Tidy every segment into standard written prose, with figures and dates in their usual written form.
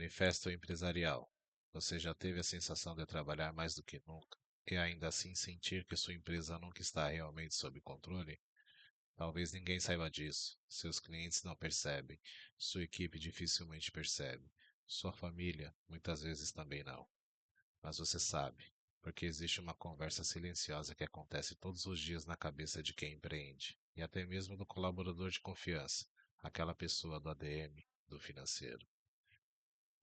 Manifesto empresarial. Você já teve a sensação de trabalhar mais do que nunca e ainda assim sentir que sua empresa nunca está realmente sob controle? Talvez ninguém saiba disso. Seus clientes não percebem. Sua equipe dificilmente percebe. Sua família muitas vezes também não. Mas você sabe, porque existe uma conversa silenciosa que acontece todos os dias na cabeça de quem empreende, e até mesmo do colaborador de confiança, aquela pessoa do ADM, do financeiro.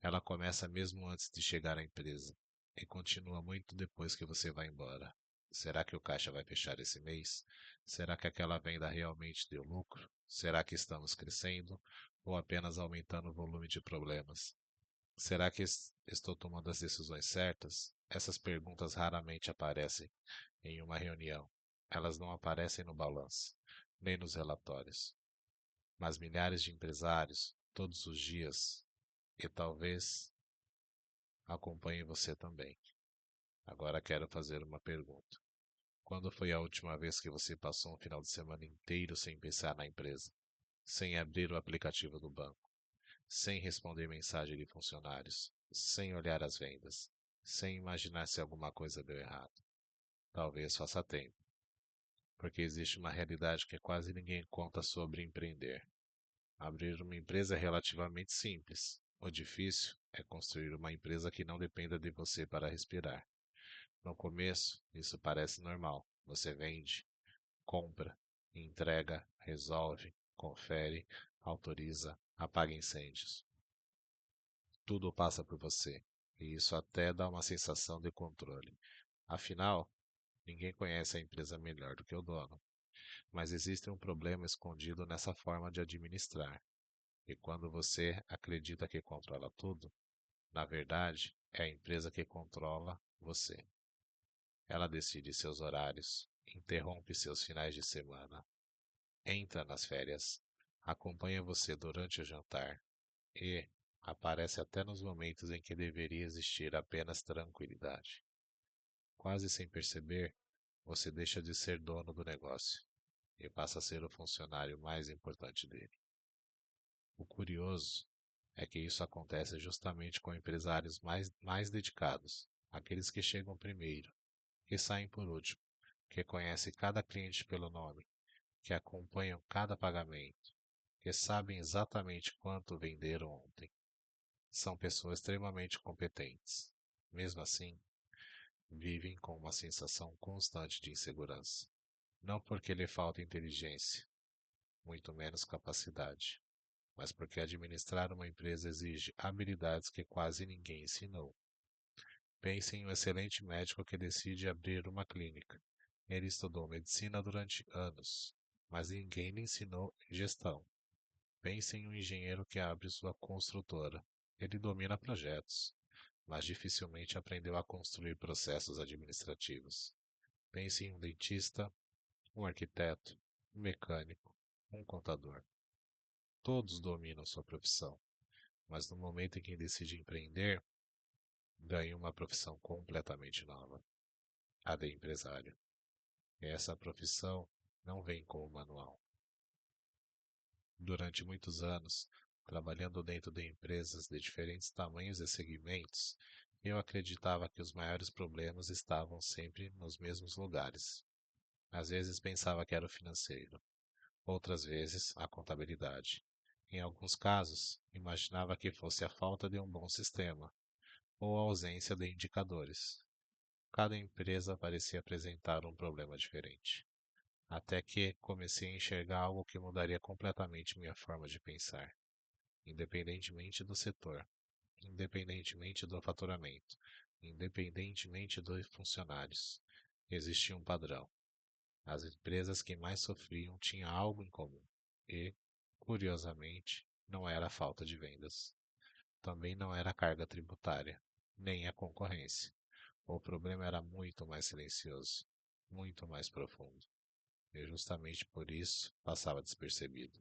Ela começa mesmo antes de chegar à empresa e continua muito depois que você vai embora. Será que o caixa vai fechar esse mês? Será que aquela venda realmente deu lucro? Será que estamos crescendo ou apenas aumentando o volume de problemas? Será que estou tomando as decisões certas? Essas perguntas raramente aparecem em uma reunião. Elas não aparecem no balanço, nem nos relatórios. Mas milhares de empresários, todos os dias, e talvez acompanhe você também. Agora quero fazer uma pergunta. Quando foi a última vez que você passou um final de semana inteiro sem pensar na empresa, sem abrir o aplicativo do banco, sem responder mensagem de funcionários, sem olhar as vendas, sem imaginar se alguma coisa deu errado? Talvez faça tempo, porque existe uma realidade que quase ninguém conta sobre empreender. Abrir uma empresa é relativamente simples. O difícil é construir uma empresa que não dependa de você para respirar. No começo, isso parece normal. Você vende, compra, entrega, resolve, confere, autoriza, apaga incêndios. Tudo passa por você, e isso até dá uma sensação de controle. Afinal, ninguém conhece a empresa melhor do que o dono. Mas existe um problema escondido nessa forma de administrar. E quando você acredita que controla tudo, na verdade, é a empresa que controla você. Ela decide seus horários, interrompe seus finais de semana, entra nas férias, acompanha você durante o jantar e aparece até nos momentos em que deveria existir apenas tranquilidade. Quase sem perceber, você deixa de ser dono do negócio e passa a ser o funcionário mais importante dele. O curioso é que isso acontece justamente com empresários mais dedicados, aqueles que chegam primeiro, que saem por último, que conhecem cada cliente pelo nome, que acompanham cada pagamento, que sabem exatamente quanto venderam ontem. São pessoas extremamente competentes. Mesmo assim, vivem com uma sensação constante de insegurança. Não porque lhe falta inteligência, muito menos capacidade, mas porque administrar uma empresa exige habilidades que quase ninguém ensinou. Pense em um excelente médico que decide abrir uma clínica. Ele estudou medicina durante anos, mas ninguém lhe ensinou gestão. Pense em um engenheiro que abre sua construtora. Ele domina projetos, mas dificilmente aprendeu a construir processos administrativos. Pense em um dentista, um arquiteto, um mecânico, um contador. Todos dominam sua profissão, mas no momento em que decide empreender, ganha uma profissão completamente nova, a de empresário. E essa profissão não vem com o manual. Durante muitos anos, trabalhando dentro de empresas de diferentes tamanhos e segmentos, eu acreditava que os maiores problemas estavam sempre nos mesmos lugares. Às vezes pensava que era o financeiro, outras vezes a contabilidade. Em alguns casos, imaginava que fosse a falta de um bom sistema ou a ausência de indicadores. Cada empresa parecia apresentar um problema diferente. Até que comecei a enxergar algo que mudaria completamente minha forma de pensar, independentemente do setor, independentemente do faturamento, independentemente dos funcionários. Existia um padrão. As empresas que mais sofriam tinham algo em comum e, curiosamente, não era a falta de vendas. Também não era a carga tributária, nem a concorrência. O problema era muito mais silencioso, muito mais profundo. E justamente por isso passava despercebido.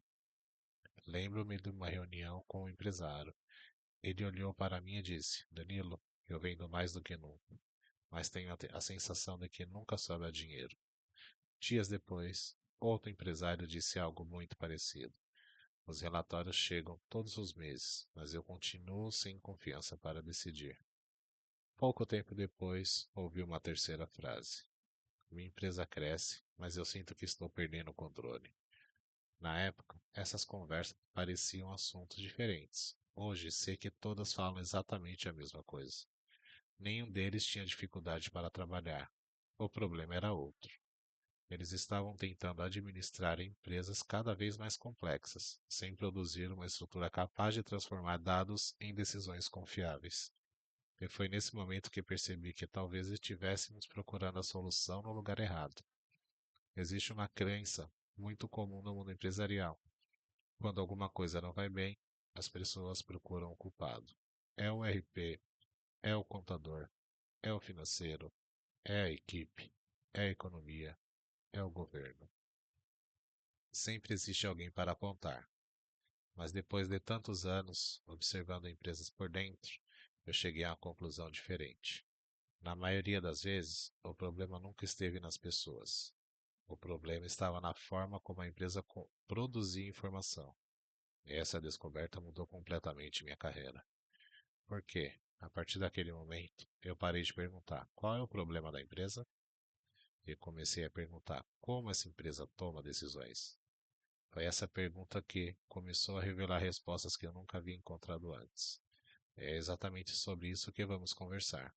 Lembro-me de uma reunião com um empresário. Ele olhou para mim e disse: Danilo, eu vendo mais do que nunca, mas tenho a sensação de que nunca sobra dinheiro. Dias depois, outro empresário disse algo muito parecido. Os relatórios chegam todos os meses, mas eu continuo sem confiança para decidir. Pouco tempo depois, ouvi uma terceira frase. Minha empresa cresce, mas eu sinto que estou perdendo o controle. Na época, essas conversas pareciam assuntos diferentes. Hoje, sei que todas falam exatamente a mesma coisa. Nenhum deles tinha dificuldade para trabalhar. O problema era outro. Eles estavam tentando administrar empresas cada vez mais complexas, sem produzir uma estrutura capaz de transformar dados em decisões confiáveis. E foi nesse momento que percebi que talvez estivéssemos procurando a solução no lugar errado. Existe uma crença muito comum no mundo empresarial. Quando alguma coisa não vai bem, as pessoas procuram o culpado. É o RP, é o contador, é o financeiro, é a equipe, é a economia, é o governo. Sempre existe alguém para apontar, mas depois de tantos anos observando empresas por dentro, eu cheguei a uma conclusão diferente. Na maioria das vezes, o problema nunca esteve nas pessoas. O problema estava na forma como a empresa produzia informação. E essa descoberta mudou completamente minha carreira. Por quê? A partir daquele momento, eu parei de perguntar qual é o problema da empresa e comecei a perguntar como essa empresa toma decisões. Foi essa pergunta que começou a revelar respostas que eu nunca havia encontrado antes. É exatamente sobre isso que vamos conversar.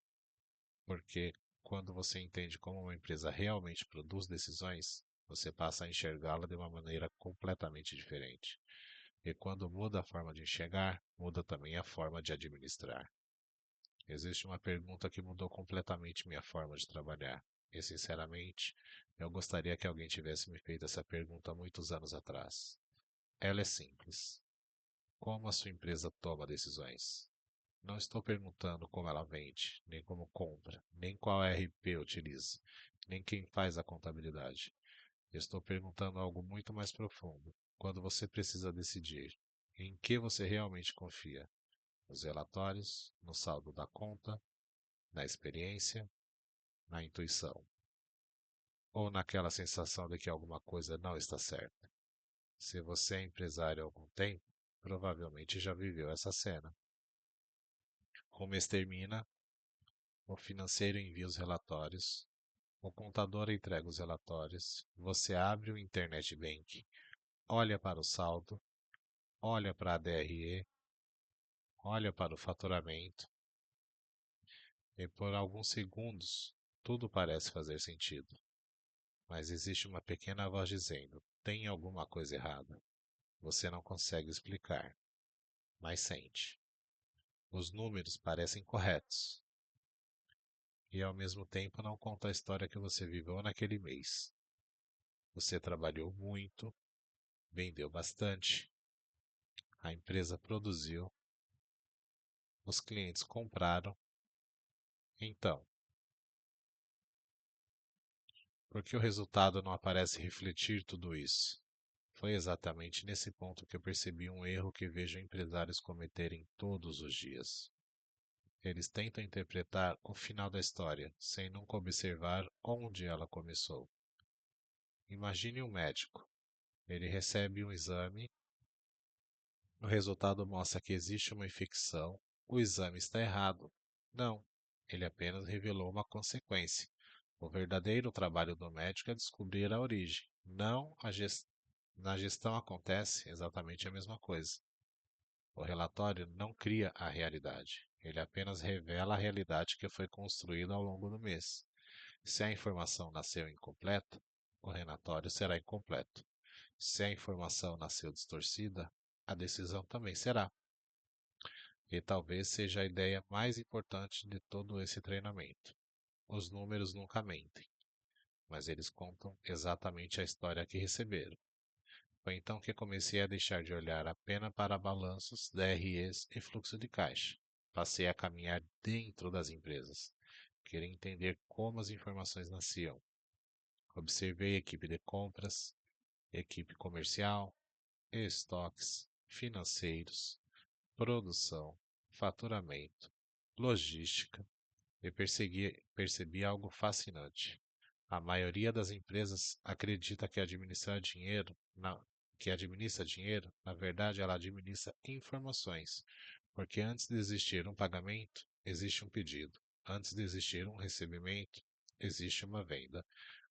Porque quando você entende como uma empresa realmente produz decisões, você passa a enxergá-la de uma maneira completamente diferente. E quando muda a forma de enxergar, muda também a forma de administrar. Existe uma pergunta que mudou completamente minha forma de trabalhar. E, sinceramente, eu gostaria que alguém tivesse me feito essa pergunta há muitos anos atrás. Ela é simples. Como a sua empresa toma decisões? Não estou perguntando como ela vende, nem como compra, nem qual RP utiliza, nem quem faz a contabilidade. Estou perguntando algo muito mais profundo. Quando você precisa decidir em que você realmente confia? Nos relatórios, no saldo da conta, na experiência, na intuição? Ou naquela sensação de que alguma coisa não está certa? Se você é empresário há algum tempo, provavelmente já viveu essa cena. O mês termina, o financeiro envia os relatórios, o contador entrega os relatórios, você abre o Internet Bank, olha para o saldo, olha para a DRE, olha para o faturamento, e por alguns segundos tudo parece fazer sentido. Mas existe uma pequena voz dizendo: tem alguma coisa errada. Você não consegue explicar, mas sente. Os números parecem corretos, e ao mesmo tempo não conta a história que você viveu naquele mês. Você trabalhou muito, vendeu bastante, a empresa produziu, os clientes compraram. Então, por que o resultado não aparece refletir tudo isso? Foi exatamente nesse ponto que eu percebi um erro que vejo empresários cometerem todos os dias. Eles tentam interpretar o final da história, sem nunca observar onde ela começou. Imagine um médico. Ele recebe um exame, o resultado mostra que existe uma infecção, o exame está errado. Não, ele apenas revelou uma consequência. O verdadeiro trabalho do médico é descobrir a origem, não a gestão. Na gestão acontece exatamente a mesma coisa. O relatório não cria a realidade, ele apenas revela a realidade que foi construída ao longo do mês. Se a informação nasceu incompleta, o relatório será incompleto. Se a informação nasceu distorcida, a decisão também será. E talvez seja a ideia mais importante de todo esse treinamento. Os números nunca mentem, mas eles contam exatamente a história que receberam. Foi então que comecei a deixar de olhar apenas para balanços, DREs e fluxo de caixa. Passei a caminhar dentro das empresas. Queria entender como as informações nasciam. Observei equipe de compras, equipe comercial, estoques, financeiros, produção, faturamento, logística e percebi algo fascinante. A maioria das empresas acredita que administrar dinheiro que administra dinheiro, na verdade, ela administra informações, porque antes de existir um pagamento, existe um pedido. Antes de existir um recebimento, existe uma venda.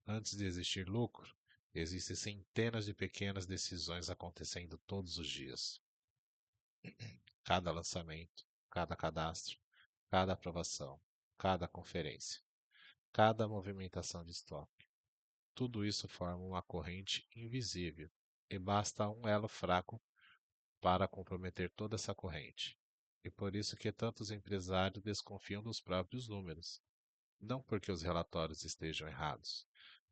Antes de existir lucro, existem centenas de pequenas decisões acontecendo todos os dias. Cada lançamento, cada cadastro, cada aprovação, cada conferência, cada movimentação de estoque. Tudo isso forma uma corrente invisível e basta um elo fraco para comprometer toda essa corrente. E por isso que tantos empresários desconfiam dos próprios números, não porque os relatórios estejam errados,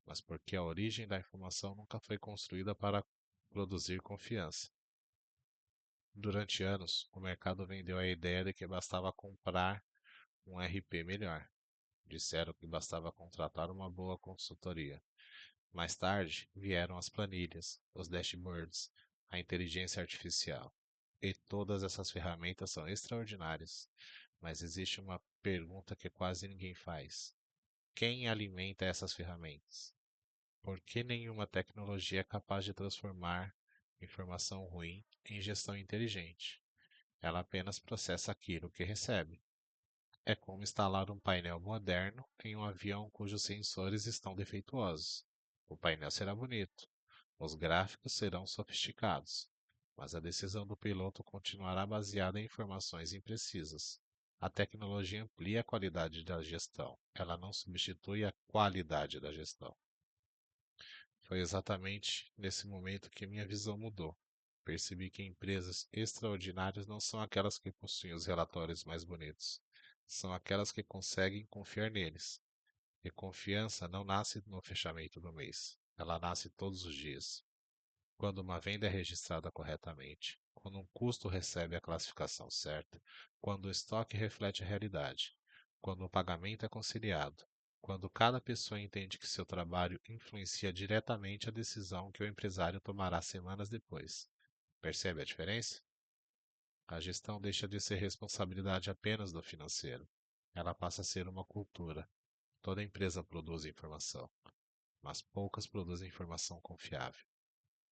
mas porque a origem da informação nunca foi construída para produzir confiança. Durante anos, o mercado vendeu a ideia de que bastava comprar um RP melhor. Disseram que bastava contratar uma boa consultoria. Mais tarde, vieram as planilhas, os dashboards, a inteligência artificial. E todas essas ferramentas são extraordinárias, mas existe uma pergunta que quase ninguém faz: quem alimenta essas ferramentas? Por que nenhuma tecnologia é capaz de transformar informação ruim em gestão inteligente? Ela apenas processa aquilo que recebe. É como instalar um painel moderno em um avião cujos sensores estão defeituosos. O painel será bonito, os gráficos serão sofisticados, mas a decisão do piloto continuará baseada em informações imprecisas. A tecnologia amplia a qualidade da gestão, ela não substitui a qualidade da gestão. Foi exatamente nesse momento que minha visão mudou. Percebi que empresas extraordinárias não são aquelas que possuem os relatórios mais bonitos, são aquelas que conseguem confiar neles. E confiança não nasce no fechamento do mês, ela nasce todos os dias. Quando uma venda é registrada corretamente, quando um custo recebe a classificação certa, quando o estoque reflete a realidade, quando o pagamento é conciliado, quando cada pessoa entende que seu trabalho influencia diretamente a decisão que o empresário tomará semanas depois. Percebe a diferença? A gestão deixa de ser responsabilidade apenas do financeiro. Ela passa a ser uma cultura. Toda empresa produz informação, mas poucas produzem informação confiável.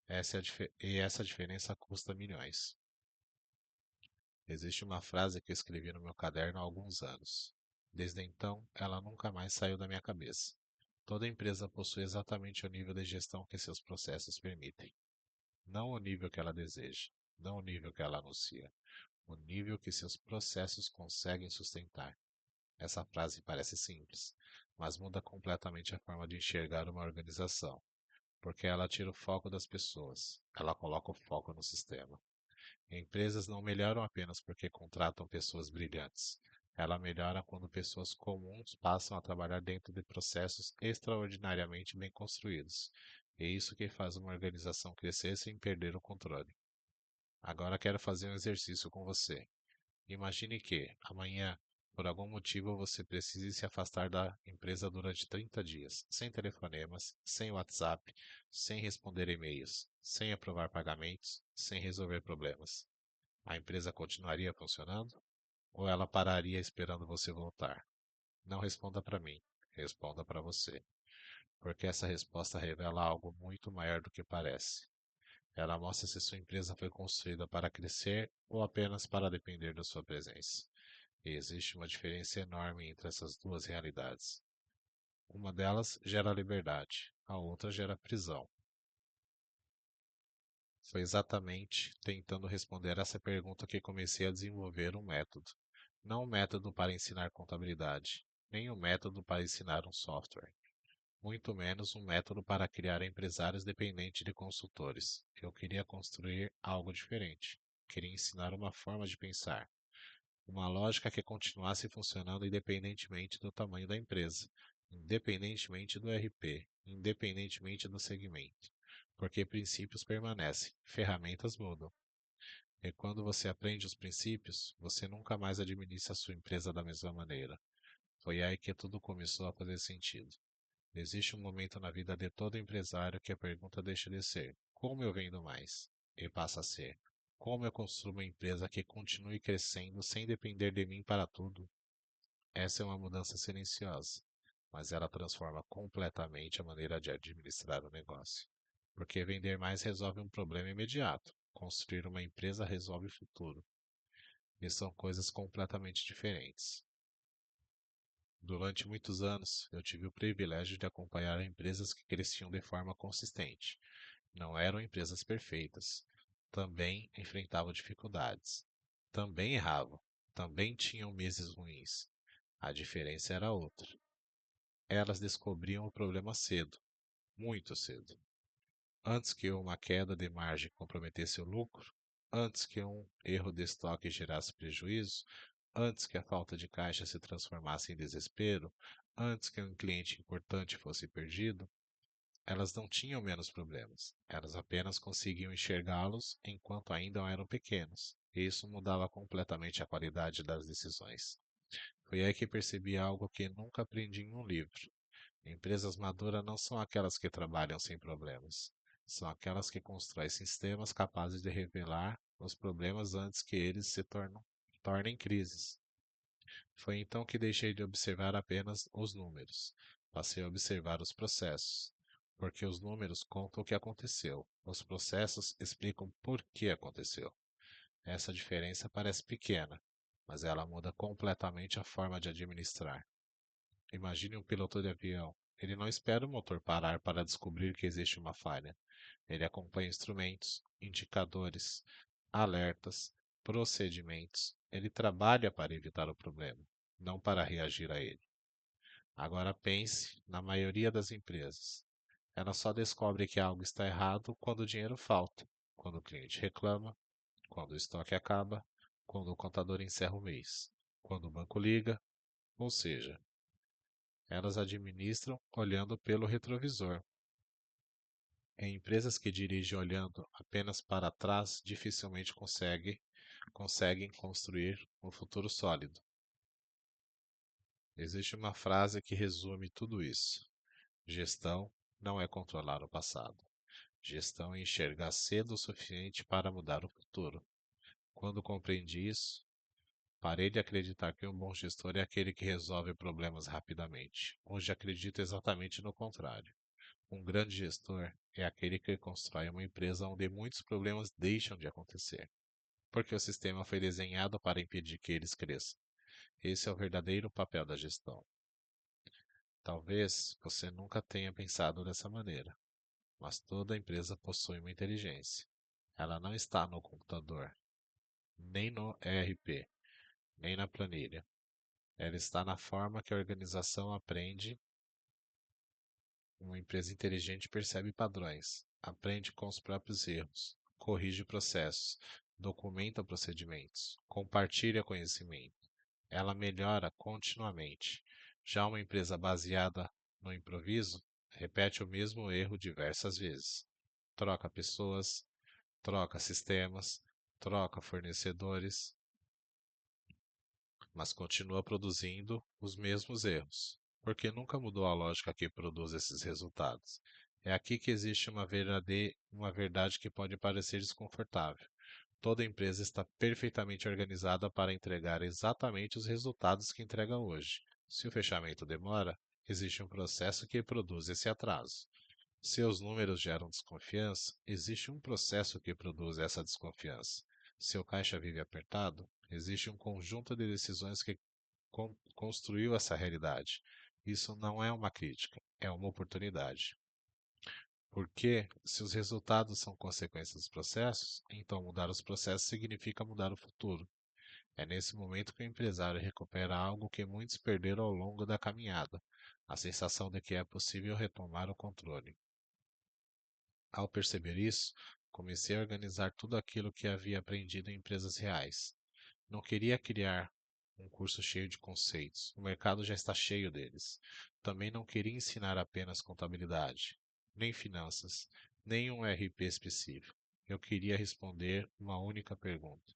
Essa diferença custa milhões. Existe uma frase que eu escrevi no meu caderno há alguns anos. Desde então, ela nunca mais saiu da minha cabeça. Toda empresa possui exatamente o nível de gestão que seus processos permitem. Não o nível que ela deseja, não o nível que ela anuncia, o nível que seus processos conseguem sustentar. Essa frase parece simples, mas muda completamente a forma de enxergar uma organização, porque ela tira o foco das pessoas, ela coloca o foco no sistema. Empresas não melhoram apenas porque contratam pessoas brilhantes. Ela melhora quando pessoas comuns passam a trabalhar dentro de processos extraordinariamente bem construídos. É isso que faz uma organização crescer sem perder o controle. Agora quero fazer um exercício com você. Imagine que, amanhã, por algum motivo, você precise se afastar da empresa durante 30 dias, sem telefonemas, sem WhatsApp, sem responder e-mails, sem aprovar pagamentos, sem resolver problemas. A empresa continuaria funcionando? Ou ela pararia esperando você voltar? Não responda para mim, responda para você, porque essa resposta revela algo muito maior do que parece. Ela mostra se sua empresa foi construída para crescer ou apenas para depender da sua presença. E existe uma diferença enorme entre essas duas realidades. Uma delas gera liberdade, a outra gera prisão. Foi exatamente tentando responder essa pergunta que comecei a desenvolver um método. Não um método para ensinar contabilidade, nem um método para ensinar um software, muito menos um método para criar empresários dependentes de consultores. Eu queria construir algo diferente. Queria ensinar uma forma de pensar, uma lógica que continuasse funcionando independentemente do tamanho da empresa, independentemente do RP, independentemente do segmento. Porque princípios permanecem, ferramentas mudam. E quando você aprende os princípios, você nunca mais administra a sua empresa da mesma maneira. Foi aí que tudo começou a fazer sentido. Existe um momento na vida de todo empresário que a pergunta deixa de ser: como eu vendo mais? E passa a ser: como eu construo uma empresa que continue crescendo sem depender de mim para tudo? Essa é uma mudança silenciosa, mas ela transforma completamente a maneira de administrar o negócio. porque vender mais resolve um problema imediato. Construir uma empresa resolve o futuro. E são coisas completamente diferentes. Durante muitos anos, eu tive o privilégio de acompanhar empresas que cresciam de forma consistente. Não eram empresas perfeitas. Também enfrentavam dificuldades. Também erravam. Também tinham meses ruins. A diferença era outra. Elas descobriam o problema cedo, muito cedo. Antes que uma queda de margem comprometesse o lucro, antes que um erro de estoque gerasse prejuízo, antes que a falta de caixa se transformasse em desespero, antes que um cliente importante fosse perdido, elas não tinham menos problemas. Elas apenas conseguiam enxergá-los enquanto ainda eram pequenos. E isso mudava completamente a qualidade das decisões. Foi aí que percebi algo que nunca aprendi em um livro. Empresas maduras não são aquelas que trabalham sem problemas. São aquelas que constroem sistemas capazes de revelar os problemas antes que eles tornem crises. Foi então que deixei de observar apenas os números. Passei a observar os processos. Porque os números contam o que aconteceu. Os processos explicam por que aconteceu. Essa diferença parece pequena, mas ela muda completamente a forma de administrar. Imagine um piloto de avião. Ele não espera o motor parar para descobrir que existe uma falha. Ele acompanha instrumentos, indicadores, alertas, procedimentos. Ele trabalha para evitar o problema, não para reagir a ele. Agora pense na maioria das empresas. Ela só descobre que algo está errado quando o dinheiro falta, quando o cliente reclama, quando o estoque acaba, quando o contador encerra o mês, quando o banco liga, ou seja, elas administram olhando pelo retrovisor. Em empresas que dirigem olhando apenas para trás, dificilmente conseguem construir um futuro sólido. Existe uma frase que resume tudo isso: gestão não é controlar o passado. Gestão é enxergar cedo o suficiente para mudar o futuro. Quando compreendi isso, parei de acreditar que um bom gestor é aquele que resolve problemas rapidamente. Hoje acredito exatamente no contrário. Um grande gestor é aquele que constrói uma empresa onde muitos problemas deixam de acontecer, porque o sistema foi desenhado para impedir que eles cresçam. Esse é o verdadeiro papel da gestão. Talvez você nunca tenha pensado dessa maneira, mas toda empresa possui uma inteligência. Ela não está no computador, nem no ERP, nem na planilha. Ela está na forma que a organização aprende. Uma empresa inteligente percebe padrões, aprende com os próprios erros, corrige processos, documenta procedimentos, compartilha conhecimento. Ela melhora continuamente. Já uma empresa baseada no improviso repete o mesmo erro diversas vezes. Troca pessoas, troca sistemas, troca fornecedores, mas continua produzindo os mesmos erros, porque nunca mudou a lógica que produz esses resultados. É aqui que existe uma verdade que pode parecer desconfortável. Toda empresa está perfeitamente organizada para entregar exatamente os resultados que entrega hoje. Se o fechamento demora, existe um processo que produz esse atraso. Se os números geram desconfiança, existe um processo que produz essa desconfiança. Se o caixa vive apertado, existe um conjunto de decisões que construiu essa realidade. Isso não é uma crítica, é uma oportunidade. Porque, se os resultados são consequências dos processos, então mudar os processos significa mudar o futuro. É nesse momento que o empresário recupera algo que muitos perderam ao longo da caminhada, a sensação de que é possível retomar o controle. Ao perceber isso, comecei a organizar tudo aquilo que havia aprendido em empresas reais. Não queria criar um curso cheio de conceitos, o mercado já está cheio deles. Também não queria ensinar apenas contabilidade, nem finanças, nem um RP específico. Eu queria responder uma única pergunta: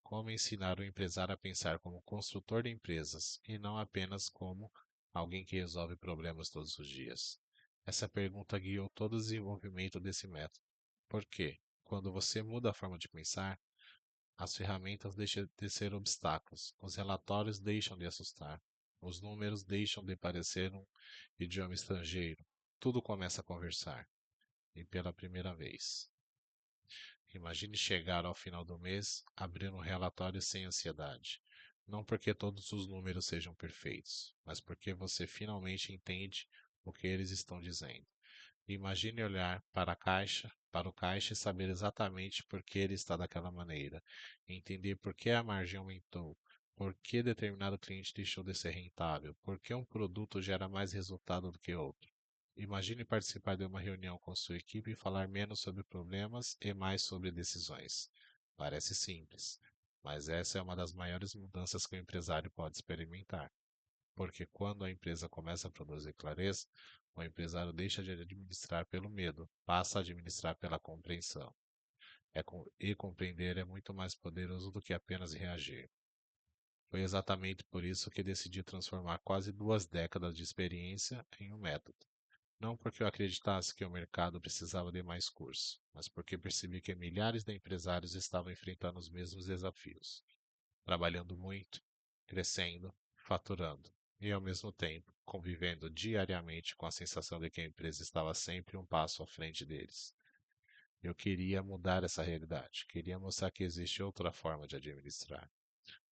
como ensinar o empresário a pensar como construtor de empresas e não apenas como alguém que resolve problemas todos os dias? Essa pergunta guiou todo o desenvolvimento desse método. Por quê? Quando você muda a forma de pensar, as ferramentas deixam de ser obstáculos, os relatórios deixam de assustar, os números deixam de parecer um idioma estrangeiro. Tudo começa a conversar. e pela primeira vez. Imagine chegar ao final do mês abrindo um relatório sem ansiedade. Não porque todos os números sejam perfeitos, mas porque você finalmente entende o que eles estão dizendo. Imagine olhar para o caixa e saber exatamente por que ele está daquela maneira. Entender por que a margem aumentou, por que determinado cliente deixou de ser rentável, por que um produto gera mais resultado do que outro. Imagine participar de uma reunião com sua equipe e falar menos sobre problemas e mais sobre decisões. Parece simples, mas essa é uma das maiores mudanças que o empresário pode experimentar. Porque quando a empresa começa a produzir clareza, o empresário deixa de administrar pelo medo, passa a administrar pela compreensão. E compreender é muito mais poderoso do que apenas reagir. Foi exatamente por isso que decidi transformar quase 2 décadas de experiência em um método. Não porque eu acreditasse que o mercado precisava de mais cursos, mas porque percebi que milhares de empresários estavam enfrentando os mesmos desafios, trabalhando muito, crescendo, faturando, e ao mesmo tempo convivendo diariamente com a sensação de que a empresa estava sempre um passo à frente deles. Eu queria mudar essa realidade, queria mostrar que existe outra forma de administrar,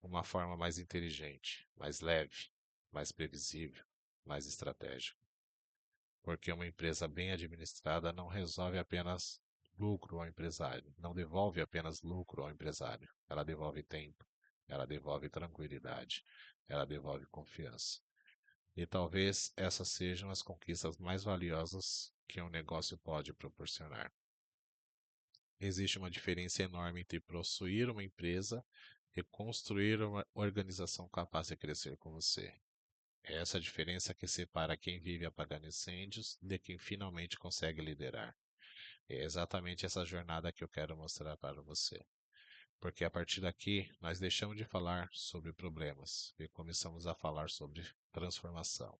uma forma mais inteligente, mais leve, mais previsível, mais estratégica. Porque uma empresa bem administrada não resolve apenas lucro ao empresário, não devolve apenas lucro ao empresário. Ela devolve tempo, ela devolve tranquilidade, ela devolve confiança. E talvez essas sejam as conquistas mais valiosas que um negócio pode proporcionar. Existe uma diferença enorme entre possuir uma empresa e construir uma organização capaz de crescer com você. É essa diferença que separa quem vive apagando incêndios de quem finalmente consegue liderar. É exatamente essa jornada que eu quero mostrar para você. Porque a partir daqui, nós deixamos de falar sobre problemas e começamos a falar sobre transformação.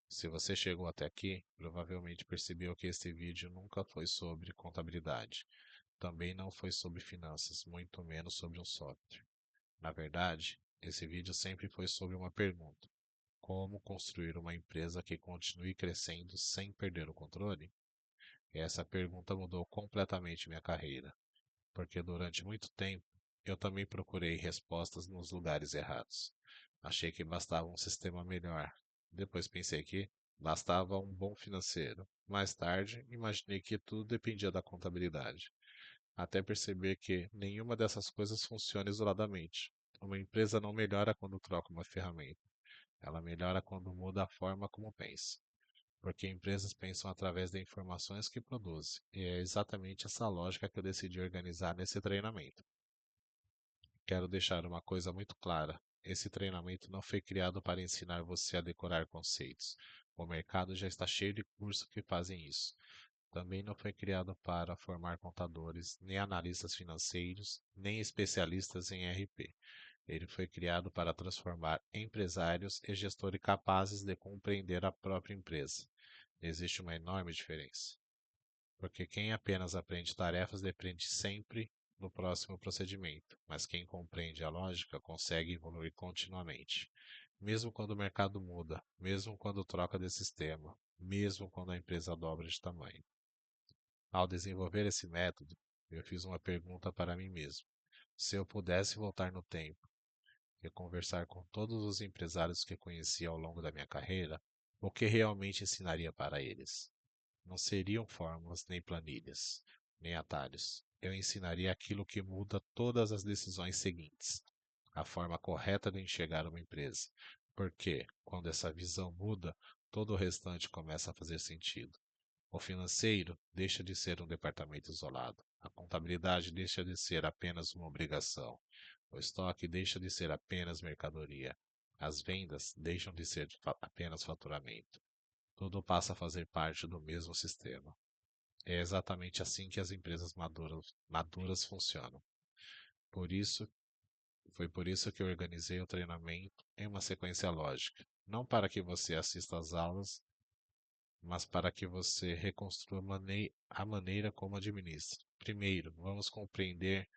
Se você chegou até aqui, provavelmente percebeu que este vídeo nunca foi sobre contabilidade. Também não foi sobre finanças, muito menos sobre um software. Na verdade, esse vídeo sempre foi sobre uma pergunta: como construir uma empresa que continue crescendo sem perder o controle? Essa pergunta mudou completamente minha carreira, porque durante muito tempo eu também procurei respostas nos lugares errados. Achei que bastava um sistema melhor. Depois pensei que bastava um bom financeiro. Mais tarde, imaginei que tudo dependia da contabilidade, até perceber que nenhuma dessas coisas funciona isoladamente. Uma empresa não melhora quando troca uma ferramenta. Ela melhora quando muda a forma como pensa, porque empresas pensam através de informações que produzem, e é exatamente essa lógica que eu decidi organizar nesse treinamento. Quero deixar uma coisa muito clara: esse treinamento não foi criado para ensinar você a decorar conceitos. O mercado já está cheio de cursos que fazem isso. Também não foi criado para formar contadores, nem analistas financeiros, nem especialistas em RP. Ele foi criado para transformar empresários e gestores capazes de compreender a própria empresa. Existe uma enorme diferença, porque quem apenas aprende tarefas depende sempre do próximo procedimento, mas quem compreende a lógica consegue evoluir continuamente. Mesmo quando o mercado muda, mesmo quando troca de sistema, mesmo quando a empresa dobra de tamanho. Ao desenvolver esse método, eu fiz uma pergunta para mim mesmo: se eu pudesse voltar no tempo e conversar com todos os empresários que conheci ao longo da minha carreira, o que realmente ensinaria para eles? Não seriam fórmulas nem planilhas, nem atalhos. Eu ensinaria aquilo que muda todas as decisões seguintes: a forma correta de enxergar uma empresa. Porque, quando essa visão muda, todo o restante começa a fazer sentido. O financeiro deixa de ser um departamento isolado. A contabilidade deixa de ser apenas uma obrigação. O estoque deixa de ser apenas mercadoria. As vendas deixam de ser apenas faturamento. Tudo passa a fazer parte do mesmo sistema. É exatamente assim que as empresas maduras funcionam. Por isso, foi por isso que eu organizei o treinamento em uma sequência lógica. Não para que você assista às aulas, mas para que você reconstrua a maneira como administra. Primeiro, vamos compreender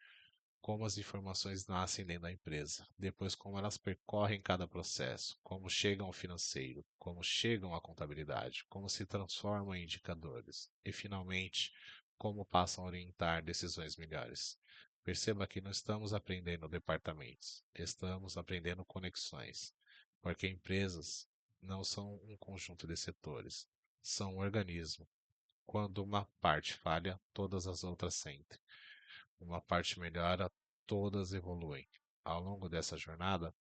como as informações nascem dentro da empresa, depois como elas percorrem cada processo, como chegam ao financeiro, como chegam à contabilidade, como se transformam em indicadores e, finalmente, como passam a orientar decisões melhores. Perceba que não estamos aprendendo departamentos, estamos aprendendo conexões, porque empresas não são um conjunto de setores, são um organismo. Quando uma parte falha, todas as outras sentem. Uma parte melhora, todas evoluem. Ao longo dessa jornada,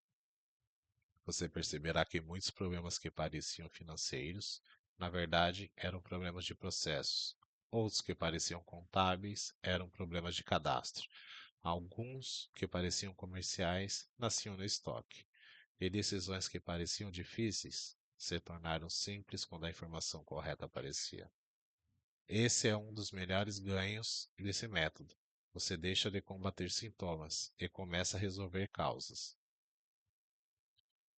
você perceberá que muitos problemas que pareciam financeiros, na verdade, eram problemas de processos. Outros que pareciam contábeis eram problemas de cadastro. Alguns que pareciam comerciais nasciam no estoque. E decisões que pareciam difíceis se tornaram simples quando a informação correta aparecia. Esse é um dos melhores ganhos desse método. Você deixa de combater sintomas e começa a resolver causas.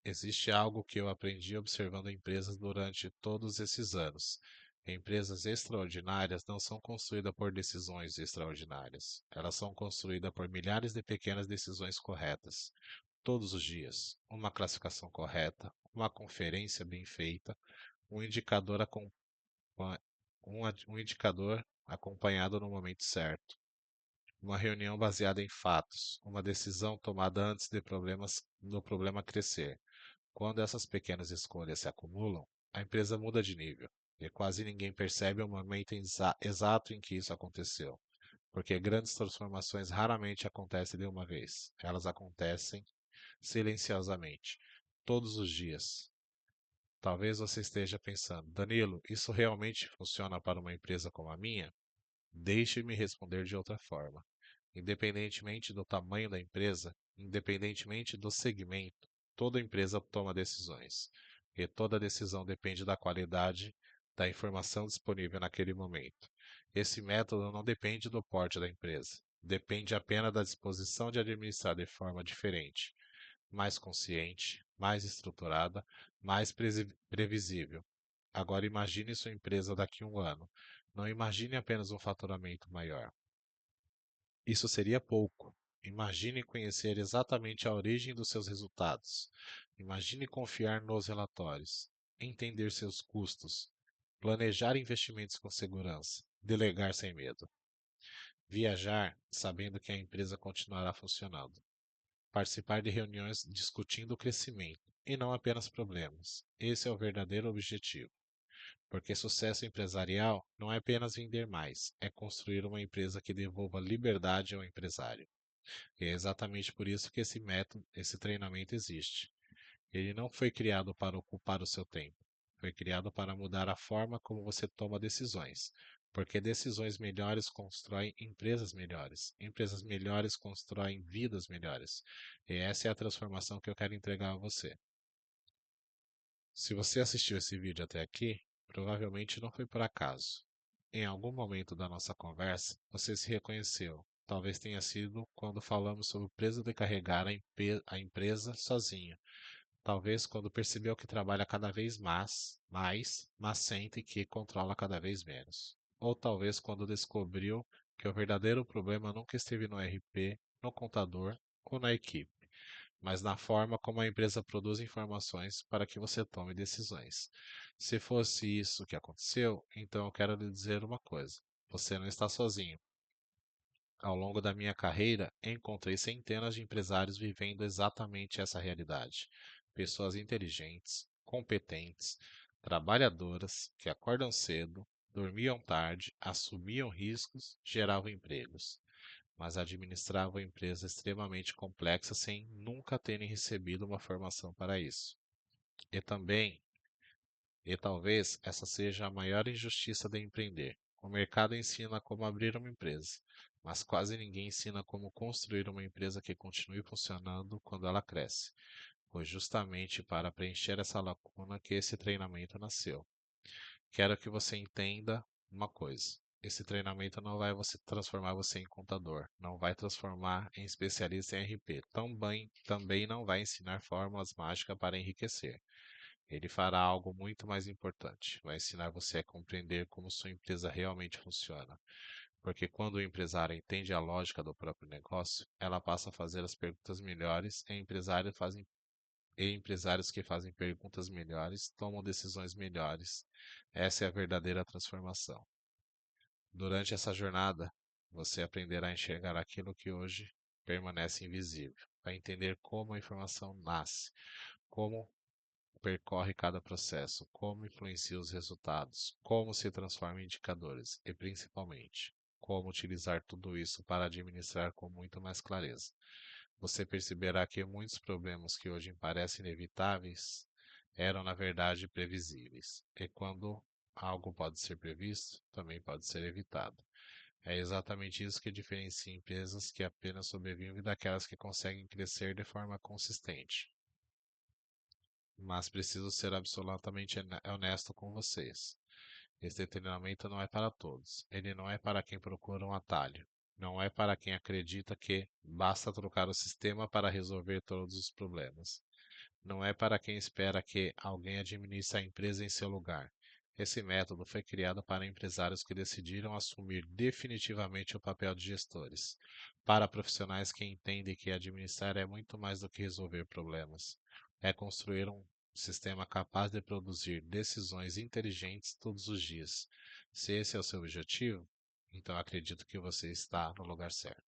Existe algo que eu aprendi observando empresas durante todos esses anos. Empresas extraordinárias não são construídas por decisões extraordinárias. Elas são construídas por milhares de pequenas decisões corretas. Todos os dias, uma classificação correta, uma conferência bem feita, um indicador um indicador acompanhado no momento certo, uma reunião baseada em fatos, uma decisão tomada antes do problema crescer. Quando essas pequenas escolhas se acumulam, a empresa muda de nível, e quase ninguém percebe o momento exato em que isso aconteceu, porque grandes transformações raramente acontecem de uma vez. Elas acontecem silenciosamente, todos os dias. Talvez você esteja pensando, Danilo, isso realmente funciona para uma empresa como a minha? Deixe-me responder de outra forma. Independentemente do tamanho da empresa, independentemente do segmento, toda empresa toma decisões. E toda decisão depende da qualidade da informação disponível naquele momento. Esse método não depende do porte da empresa, depende apenas da disposição de administrar de forma diferente, mais consciente, mais estruturada, mais previsível. Agora imagine sua empresa daqui a um ano. Não imagine apenas um faturamento maior. Isso seria pouco. Imagine conhecer exatamente a origem dos seus resultados. Imagine confiar nos relatórios, entender seus custos, planejar investimentos com segurança, delegar sem medo, viajar sabendo que a empresa continuará funcionando, participar de reuniões discutindo o crescimento e não apenas problemas. Esse é o verdadeiro objetivo. Porque sucesso empresarial não é apenas vender mais, é construir uma empresa que devolva liberdade ao empresário. E é exatamente por isso que esse método, esse treinamento existe. Ele não foi criado para ocupar o seu tempo, foi criado para mudar a forma como você toma decisões. Porque decisões melhores constroem empresas melhores constroem vidas melhores. E essa é a transformação que eu quero entregar a você. Se você assistiu esse vídeo até aqui, provavelmente não foi por acaso. Em algum momento da nossa conversa, você se reconheceu. Talvez tenha sido quando falamos sobre o peso de carregar a empresa sozinho. Talvez quando percebeu que trabalha cada vez mas sente que controla cada vez menos. Ou talvez quando descobriu que o verdadeiro problema nunca esteve no RP, no contador ou na equipe, mas na forma como a empresa produz informações para que você tome decisões. Se fosse isso que aconteceu, então eu quero lhe dizer uma coisa: você não está sozinho. Ao longo da minha carreira, encontrei centenas de empresários vivendo exatamente essa realidade. Pessoas inteligentes, competentes, trabalhadoras, que acordam cedo, dormiam tarde, assumiam riscos, geravam empregos, mas administravam empresas extremamente complexas sem nunca terem recebido uma formação para isso. E também, e talvez essa seja a maior injustiça de empreender. O mercado ensina como abrir uma empresa, mas quase ninguém ensina como construir uma empresa que continue funcionando quando ela cresce. Foi justamente para preencher essa lacuna que esse treinamento nasceu. Quero que você entenda uma coisa. Esse treinamento não vai transformar você em contador, não vai transformar em especialista em RP. Também não vai ensinar fórmulas mágicas para enriquecer. Ele fará algo muito mais importante. Vai ensinar você a compreender como sua empresa realmente funciona. Porque quando o empresário entende a lógica do próprio negócio, ela passa a fazer as perguntas melhores e empresários que fazem perguntas melhores tomam decisões melhores. Essa é a verdadeira transformação. Durante essa jornada, você aprenderá a enxergar aquilo que hoje permanece invisível, a entender como a informação nasce, como percorre cada processo, como influencia os resultados, como se transforma em indicadores e, principalmente, como utilizar tudo isso para administrar com muito mais clareza. Você perceberá que muitos problemas que hoje parecem inevitáveis eram, na verdade, previsíveis. E quando algo pode ser previsto, também pode ser evitado. É exatamente isso que diferencia empresas que apenas sobrevivem daquelas que conseguem crescer de forma consistente. Mas preciso ser absolutamente honesto com vocês. Esse treinamento não é para todos. Ele não é para quem procura um atalho. Não é para quem acredita que basta trocar o sistema para resolver todos os problemas. Não é para quem espera que alguém administre a empresa em seu lugar. Esse método foi criado para empresários que decidiram assumir definitivamente o papel de gestores, para profissionais que entendem que administrar é muito mais do que resolver problemas. É construir um sistema capaz de produzir decisões inteligentes todos os dias. Se esse é o seu objetivo, então acredito que você está no lugar certo.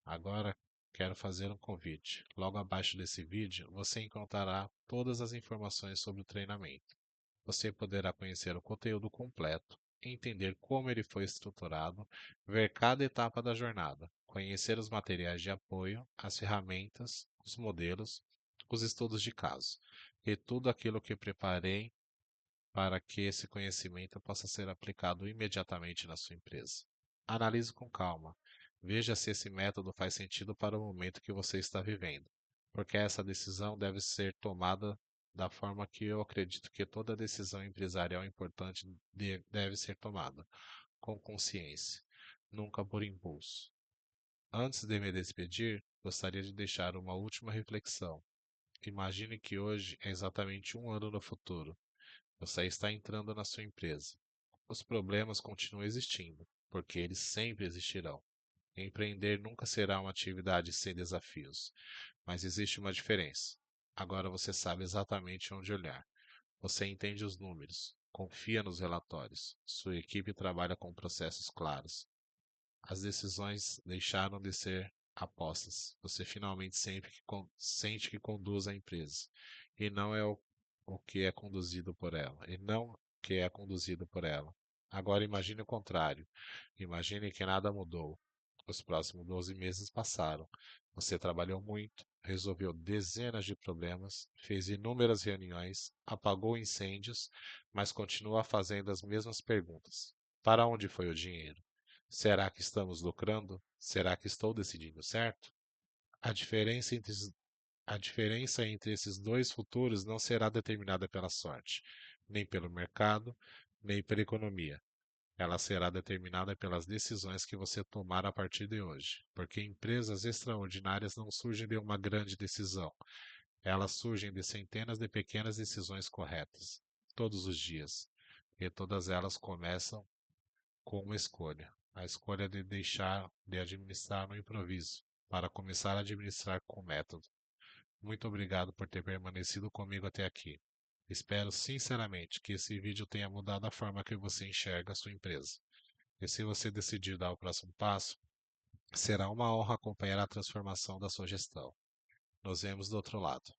Agora quero fazer um convite. Logo abaixo desse vídeo você encontrará todas as informações sobre o treinamento. Você poderá conhecer o conteúdo completo, entender como ele foi estruturado, ver cada etapa da jornada, conhecer os materiais de apoio, as ferramentas, os modelos, os estudos de caso e tudo aquilo que preparei para que esse conhecimento possa ser aplicado imediatamente na sua empresa. Analise com calma. Veja se esse método faz sentido para o momento que você está vivendo, porque essa decisão deve ser tomada da forma que eu acredito que toda decisão empresarial importante deve ser tomada, com consciência, nunca por impulso. Antes de me despedir, gostaria de deixar uma última reflexão. Imagine que hoje é exatamente um ano no futuro. Você está entrando na sua empresa. Os problemas continuam existindo, porque eles sempre existirão. Empreender nunca será uma atividade sem desafios, mas existe uma diferença. Agora você sabe exatamente onde olhar. Você entende os números, confia nos relatórios, sua equipe trabalha com processos claros. As decisões deixaram de ser apostas. Você finalmente sente que conduz a empresa e não é o que é conduzido por ela, e não o que é conduzido por ela. Agora imagine o contrário. Imagine que nada mudou. Os próximos 12 meses passaram. Você trabalhou muito, resolveu dezenas de problemas, fez inúmeras reuniões, apagou incêndios, mas continua fazendo as mesmas perguntas. Para onde foi o dinheiro? Será que estamos lucrando? Será que estou decidindo certo? A diferença entre, a diferença entre esses dois futuros não será determinada pela sorte, nem pelo mercado, nem pela economia. Ela será determinada pelas decisões que você tomar a partir de hoje, porque empresas extraordinárias não surgem de uma grande decisão, elas surgem de centenas de pequenas decisões corretas, todos os dias, e todas elas começam com uma escolha. A escolha de deixar de administrar no improviso, para começar a administrar com método. Muito obrigado por ter permanecido comigo até aqui. Espero sinceramente que esse vídeo tenha mudado a forma que você enxerga a sua empresa. E se você decidir dar o próximo passo, será uma honra acompanhar a transformação da sua gestão. Nos vemos do outro lado.